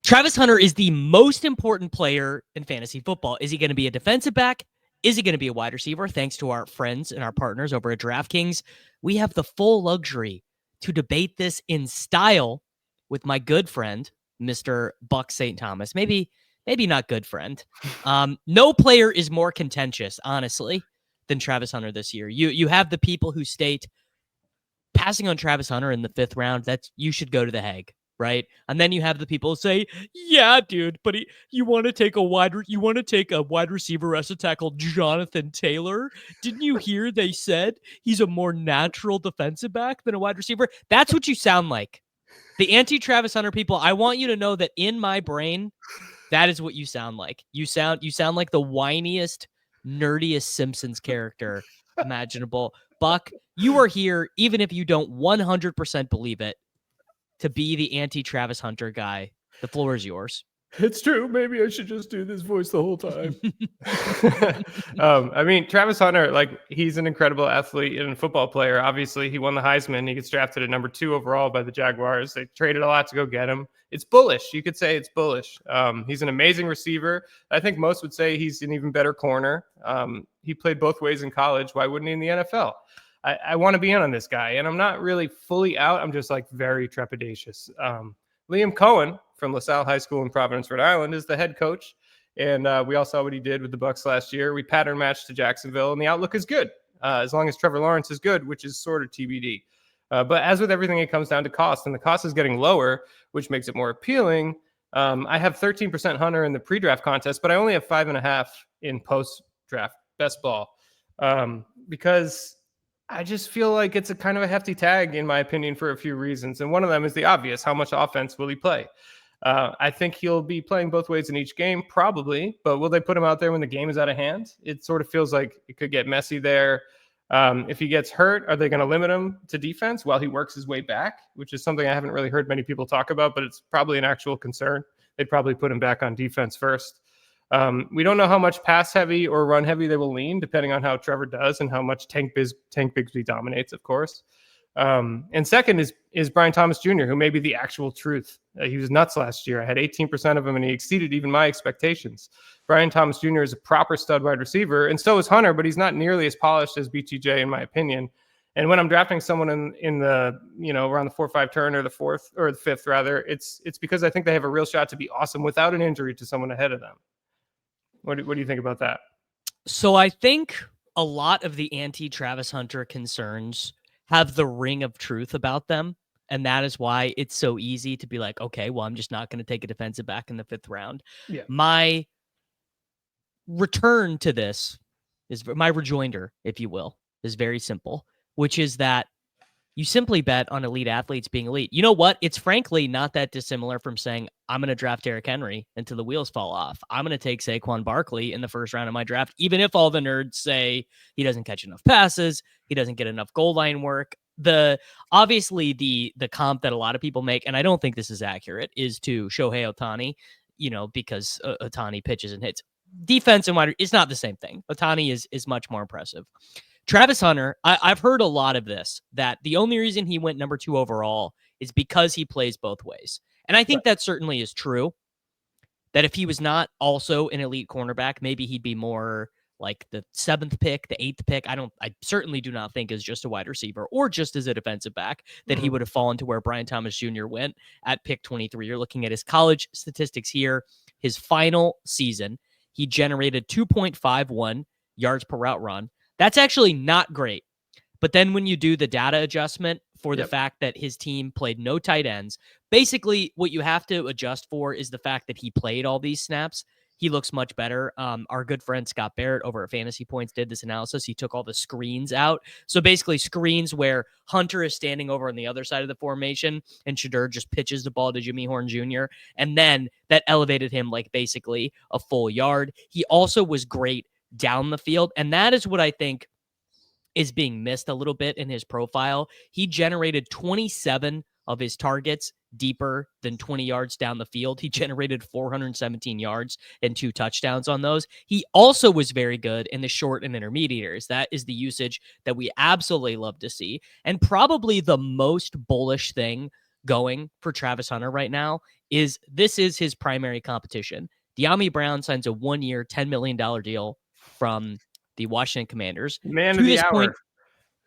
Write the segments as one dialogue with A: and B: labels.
A: Travis Hunter is the most important player in fantasy football. Is he going to be a defensive back? Is he going to be a wide receiver? Thanks to our friends and our partners over at DraftKings, we have the full luxury to debate this in style with my good friend, Mr. Buck St. Thomas. Maybe not good friend. No player is more contentious, honestly, than Travis Hunter this year. You have the people who state passing on Travis Hunter in the 5th round, that's you should go to the Hague, right? And then you have the people who say, "Yeah, dude, but you want to take a wide receiver as a tackle, Jonathan Taylor? Didn't you hear they said he's a more natural defensive back than a wide receiver?" That's what you sound like. The anti-Travis Hunter people, I want you to know that in my brain, that is what you sound like. You sound like the whiniest, nerdiest Simpsons character imaginable. Buck, you are here, even if you don't 100% believe it, to be the anti-Travis Hunter guy. The floor is yours.
B: It's true. Maybe I should just do this voice the whole time. I mean, Travis Hunter, he's an incredible athlete and football player. Obviously, he won the Heisman. He gets drafted at number 2 overall by the Jaguars. They traded a lot to go get him. It's bullish. You could say it's bullish. He's an amazing receiver. I think most would say he's an even better corner. He played both ways in college. Why wouldn't he in the NFL? I want to be in on this guy, and I'm not really fully out. I'm just very trepidatious. Liam Cohen from LaSalle High School in Providence, Rhode Island, is the head coach. And we all saw what he did with the Bucs last year. We pattern matched to Jacksonville, and the outlook is good as long as Trevor Lawrence is good, which is sort of TBD. But as with everything, it comes down to cost, and the cost is getting lower, which makes it more appealing. I have 13% Hunter in the pre-draft contest, but I only have 5.5 in post-draft best ball because I just feel like it's a kind of a hefty tag, in my opinion, for a few reasons. And one of them is the obvious. How much offense will he play? I think he'll be playing both ways in each game, probably. But will they put him out there when the game is out of hand? It sort of feels like it could get messy there. If he gets hurt, are they going to limit him to defense while he works his way back? Which is something I haven't really heard many people talk about, but it's probably an actual concern. They'd probably put him back on defense first. We don't know how much pass heavy or run heavy they will lean, depending on how Trevor does and how much Tank Bigsby dominates, of course. And second is Brian Thomas Jr., who may be the actual truth. He was nuts last year. I had 18% of him, and he exceeded even my expectations. Brian Thomas Jr. is a proper stud wide receiver, and so is Hunter, but he's not nearly as polished as BTJ, in my opinion. And when I'm drafting someone in the around the 4-5 turn or the 4th or the 5th rather, it's because I think they have a real shot to be awesome without an injury to someone ahead of them. What do you think about that?
A: So I think a lot of the anti-Travis Hunter concerns have the ring of truth about them. And that is why it's so easy to be like, okay, well, I'm just not going to take a defensive back in the 5th round.
B: Yeah.
A: My return to this is my rejoinder, if you will, is very simple, which is that you simply bet on elite athletes being elite. You know what? It's frankly not that dissimilar from saying, I'm going to draft Derrick Henry until the wheels fall off. I'm going to take Saquon Barkley in the 1st round of my draft, even if all the nerds say he doesn't catch enough passes, he doesn't get enough goal line work. Obviously the comp that a lot of people make, and I don't think this is accurate, is to Shohei Ohtani, because Ohtani pitches and hits. Defense and wide, it's not the same thing. Ohtani is much more impressive. Travis Hunter, I've heard a lot of this, that the only reason he went number 2 overall is because he plays both ways. And I think that certainly is true, that if he was not also an elite cornerback, maybe he'd be more like the 7th pick, the 8th pick. I certainly do not think as just a wide receiver or just as a defensive back that he would have fallen to where Brian Thomas Jr. went at pick 23. You're looking at his college statistics here. His final season, he generated 2.51 yards per route run. That's actually not great. But then when you do the data adjustment for the fact that his team played no tight ends, basically what you have to adjust for is the fact that he played all these snaps. He looks much better. Our good friend Scott Barrett over at Fantasy Points did this analysis. He took all the screens out. So basically screens where Hunter is standing over on the other side of the formation and Shedeur just pitches the ball to Jimmy Horn Jr. And then that elevated him like basically a full yard. He also was great down the field. And that is what I think is being missed a little bit in his profile. He generated 27 of his targets deeper than 20 yards down the field. He generated 417 yards and 2 touchdowns on those. He also was very good in the short and intermediate areas. That is the usage that we absolutely love to see. And probably the most bullish thing going for Travis Hunter right now is this is his primary competition. De'Ami Brown signs a 1-year, $10 million deal from the Washington Commanders.
B: Man of
A: To
B: the
A: this point,
B: hour.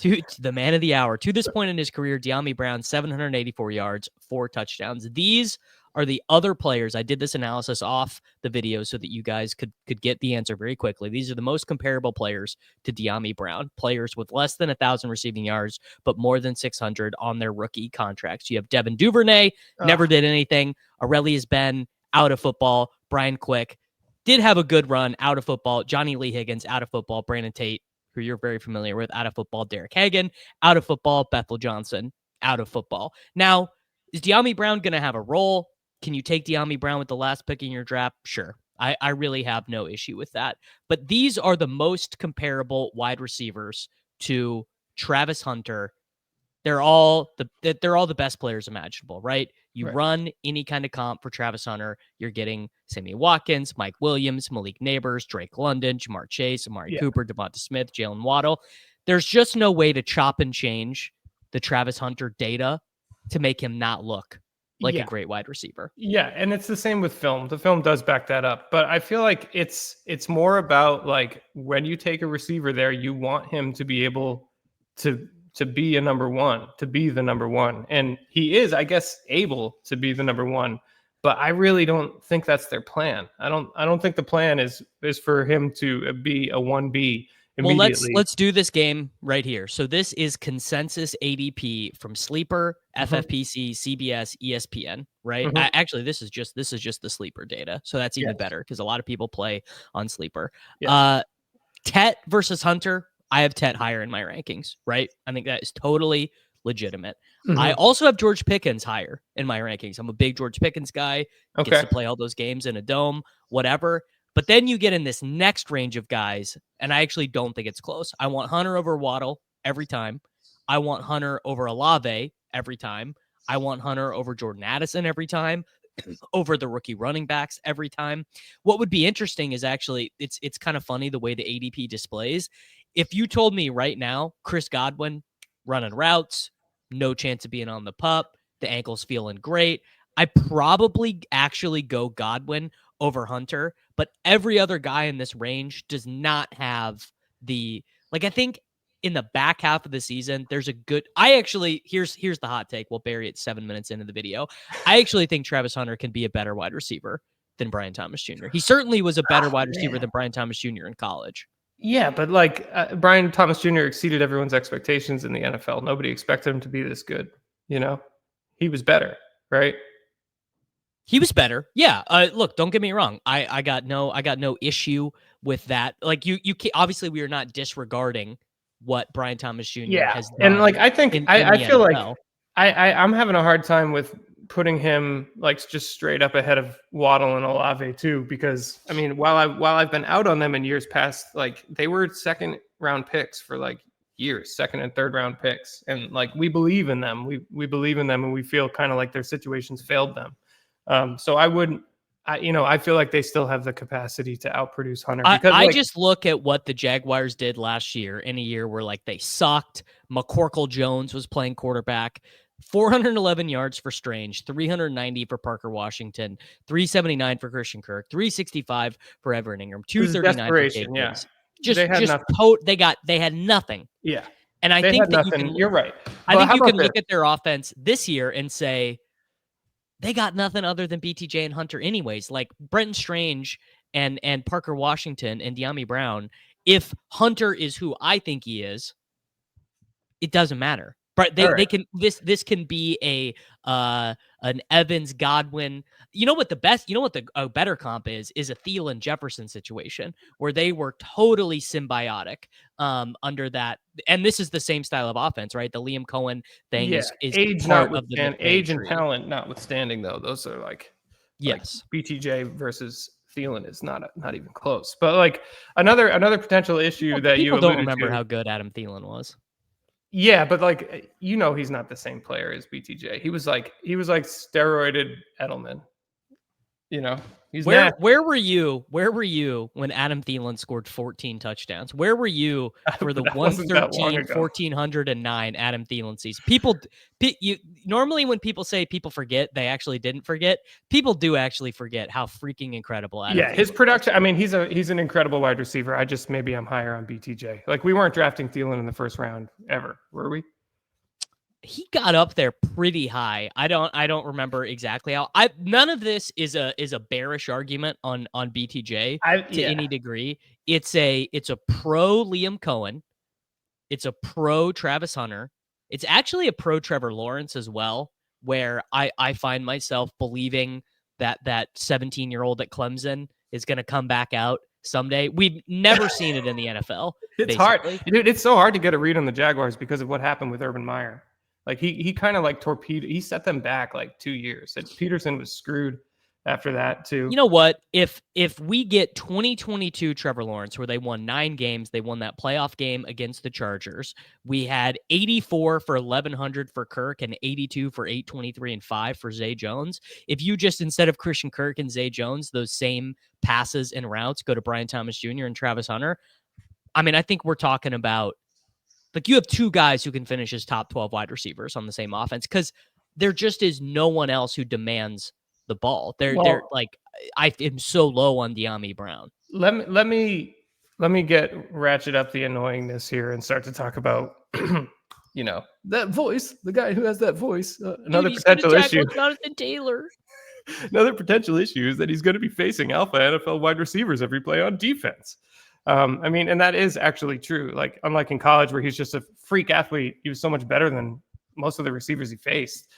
A: to the man of the hour. To this point in his career, De'Ami Brown, 784 yards, 4 touchdowns. These are the other players. I did this analysis off the video so that you guys could get the answer very quickly. These are the most comparable players to De'Ami Brown, players with less than 1,000 receiving yards, but more than 600 on their rookie contracts. You have Devin Duvernay, never did anything. Aurelius Ben, out of football. Brian Quick did have a good run, out of football. Johnny Lee Higgins, out of football. Brandon Tate, who you're very familiar with, out of football. Derek Hagan, out of football. Bethel Johnson, out of football. Now, is De'Ami Brown going to have a role? Can you take De'Ami Brown with the last pick in your draft? Sure. I really have no issue with that. But these are the most comparable wide receivers to Travis Hunter. They're all the best players imaginable, right? You run any kind of comp for Travis Hunter, you're getting Sammy Watkins, Mike Williams, Malik Neighbors, Drake London, Jamar Chase, Amari Cooper, Devonta Smith, Jalen Waddle. There's just no way to chop and change the Travis Hunter data to make him not look like a great wide receiver.
B: Yeah, and it's the same with film. The film does back that up, but I feel like it's more about like when you take a receiver there, you want him to be able to be a number one, to be the number one, and he is, I guess, able to be the number one. But I really don't think that's their plan. I don't think the plan is for him to be a 1B.
A: Well, let's do this game right here. So this is consensus ADP from Sleeper, FFPC, CBS, ESPN, right? Actually, this is just the Sleeper data. So that's even better because a lot of people play on Sleeper. Tet versus Hunter. I have Tet higher in my rankings, right? I think that is totally legitimate. I also have George Pickens higher in my rankings. I'm a big George Pickens guy. Gets to play all those games in a dome, whatever. But then you get in this next range of guys, and I actually don't think it's close. I want Hunter over Waddle every time. I want Hunter over Olave every time. I want Hunter over Jordan Addison every time, over the rookie running backs every time. What would be interesting is actually, it's kind of funny the way the ADP displays. If you told me right now, Chris Godwin running routes, no chance of being on the pup, the ankle's feeling great, I probably actually go Godwin over Hunter, but every other guy in this range does not have the, like, I think in the back half of the season, there's a good, here's the hot take. We'll bury it 7 minutes into the video. I actually think Travis Hunter can be a better wide receiver than Brian Thomas Jr. He certainly was a better wide receiver than Brian Thomas Jr. in college.
B: Yeah, but like Brian Thomas Jr. exceeded everyone's expectations in the NFL. Nobody expected him to be this good. You know, he was better, right?
A: He was better. Yeah. Look, don't get me wrong. I got no issue with that. Like you can't, obviously we are not disregarding what Brian Thomas Jr. has done.
B: And like I think I feel
A: NFL.
B: like I'm having a hard time with putting him like just straight up ahead of Waddle and Olave too, because I mean, while I've been out on them in years past, like they were second round picks for like years, second and third round picks, and like we believe in them. We believe in them, and we feel kind of like their situations failed them. So I feel like they still have the capacity to outproduce Hunter. Because
A: I just look at what the Jaguars did last year in a year where like they sucked. McCorkle Jones was playing quarterback. 411 yards for Strange, 390 for Parker Washington, 379 for Christian Kirk, 365 for Everett Ingram, 239 for Gabe Gibbs. They had nothing.
B: Yeah.
A: And I think that
B: you're right.
A: I think you can look at their offense this year and say they got nothing other than BTJ and Hunter anyways. Like Brenton Strange and Parker Washington and De'Ami Brown, if Hunter is who I think he is, it doesn't matter. But they can this can be an Evans Godwin. You know what a better comp is a Thielen Jefferson situation where they were totally symbiotic under that. And this is the same style of offense, right? The Liam Cohen thing is
B: age
A: part of the
B: age and talent notwithstanding, though. Those are like
A: yes,
B: like BTJ versus Thielen is not even close. But like another potential issue that you
A: don't remember how good Adam Thielen was.
B: Yeah, but like he's not the same player as BTJ. He was like steroided Edelman. You know, he's
A: Where
B: nasty.
A: where were you? Where were you when Adam Thielen scored 14 touchdowns? Where were you for the
B: But that wasn't that long
A: 113,
B: ago.
A: 1409 Adam Thielen season? You normally when people say people forget, they actually didn't forget. People do actually forget how freaking incredible Adam
B: Yeah,
A: Thielen
B: his
A: was.
B: production. I mean, he's an incredible wide receiver. Maybe I'm higher on BTJ. Like we weren't drafting Thielen in the first round ever, were we?
A: He got up there pretty high. I don't remember exactly how. None of this is a bearish argument on BTJ to
B: Yeah.
A: any degree. It's a pro Liam Cohen. It's a pro Travis Hunter. It's actually a pro Trevor Lawrence as well, where I find myself believing that 17-year-old at Clemson is going to come back out someday. We've never seen it in the NFL,
B: It's hard,
A: basically.
B: dude. It's so hard to get a read on the Jaguars because of what happened with Urban Meyer. Like he kind of like torpedoed. He set them back like 2 years. And Peterson was screwed after that too.
A: You know what? If we get 2022 Trevor Lawrence, where they won 9 games, they won that playoff game against the Chargers. We had 84 for 1100 for Kirk and 82 for 823 and 5 for Zay Jones. If you just, instead of Christian Kirk and Zay Jones, those same passes and routes go to Brian Thomas Jr. and Travis Hunter, I mean, I think we're talking about, like, you have 2 guys who can finish as top 12 wide receivers on the same offense, because there just is no one else who demands the ball. They're like, I am so low on De'Ami Brown.
B: Let me get ratchet up the annoyingness here and start to talk about that voice, the guy who has that voice. Another potential issue.
A: Jonathan Taylor.
B: Another potential issue is that he's going to be facing alpha NFL wide receivers every play on defense. I mean, and that is actually true. Like, unlike in college where he's just a freak athlete, he was so much better than most of the receivers he faced.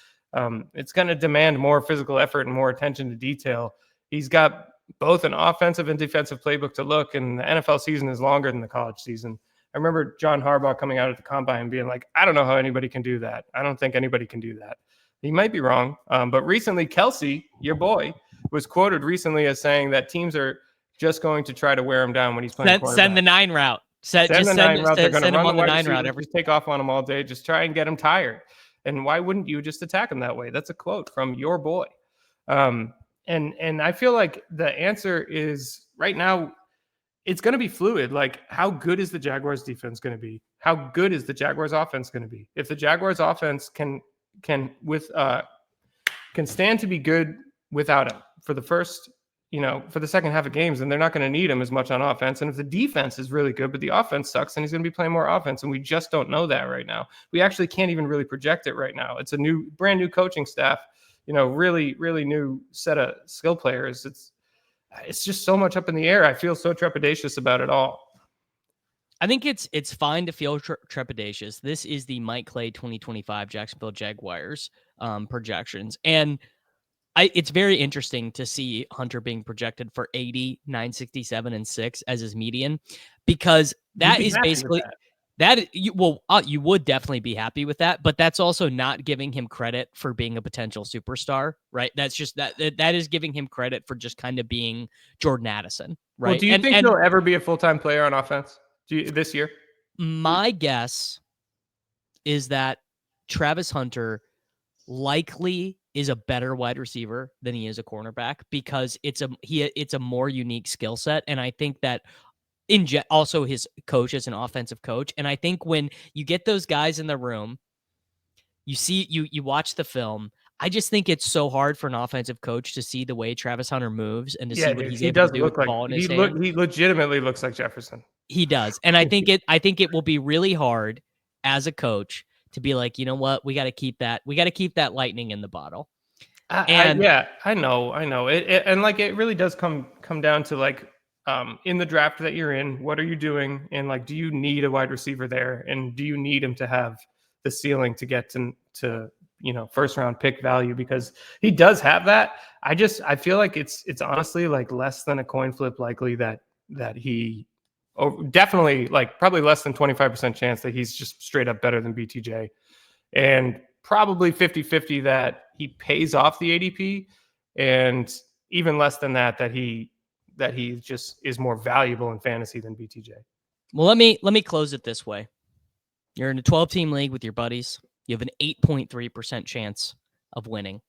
B: It's going to demand more physical effort and more attention to detail. He's got both an offensive and defensive playbook to look, and the NFL season is longer than the college season. I remember John Harbaugh coming out at the combine and being like, I don't know how anybody can do that. I don't think anybody can do that. He might be wrong. But recently, Kelsey, your boy, was quoted recently as saying that teams are just going to try to wear him down when he's playing quarterback.
A: Send the 9 route.
B: Send the 9 route. They're going to run
A: on
B: the
A: the 9
B: wide
A: route.
B: Just take off on him all day. Just try and get him tired. And why wouldn't you just attack him that way? That's a quote from your boy. And I feel like the answer is right now, it's going to be fluid. Like, how good is the Jaguars defense going to be? How good is the Jaguars offense going to be? If the Jaguars offense can stand to be good without him for the first, for the second half of games, then they're not going to need him as much on offense. And if the defense is really good, but the offense sucks, then he's going to be playing more offense. And we just don't know that right now. We actually can't even really project it right now. It's a brand new coaching staff, really, really new set of skill players. It's just so much up in the air. I feel so trepidatious about it all.
A: I think it's fine to feel trepidatious. This is the Mike Clay 2025 Jacksonville Jaguars projections. And it's very interesting to see Hunter being projected for 80, 967, and 6 as his median, because that is basically you would definitely be happy with that, but that's also not giving him credit for being a potential superstar, right? That's just that is giving him credit for just kind of being Jordan Addison, right?
B: Well, do you think he'll ever be a full-time player on offense this year?
A: My guess is that Travis Hunter likely is a better wide receiver than he is a cornerback, because it's a more unique skill set. And I think that also his coach is an offensive coach. And I think when you get those guys in the room, you watch the film. I just think it's so hard for an offensive coach to see the way Travis Hunter moves and to see what he's able to do with the ball in his hand.
B: He legitimately looks like Jefferson.
A: He does. And I think it will be really hard as a coach to be like, you know what, we got to keep that lightning in the bottle.
B: I know it, and like it really does come down to like in the draft that you're in, what are you doing, and like, do you need a wide receiver there, and do you need him to have the ceiling to get to first round pick value, because he does have that. I feel like it's honestly like less than a coin flip likely that he definitely, like, probably less than 25% chance that he's just straight up better than BTJ, and probably 50-50 that he pays off the ADP, and even less than that he just is more valuable in fantasy than BTJ.
A: Well, let me close it this way. You're in a 12-team league with your buddies. You have an 8.3% chance of winning.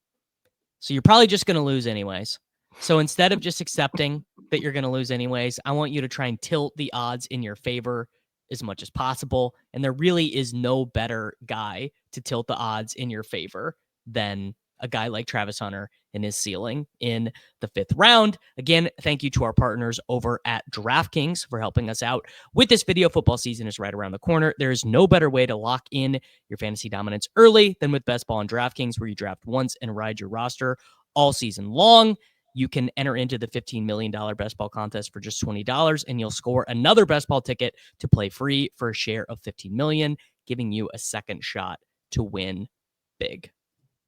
A: So you're probably just going to lose anyways. So instead of just accepting that you're going to lose anyways, I want you to try and tilt the odds in your favor as much as possible. And there really is no better guy to tilt the odds in your favor than a guy like Travis Hunter and his ceiling in the 5th round. Again, thank you to our partners over at DraftKings for helping us out with this video. Football season is right around the corner. There is no better way to lock in your fantasy dominance early than with Best Ball on DraftKings, where you draft once and ride your roster all season long. You can enter into the $15 million best ball contest for just $20, and you'll score another best ball ticket to play free for a share of $15 million, giving you a second shot to win big.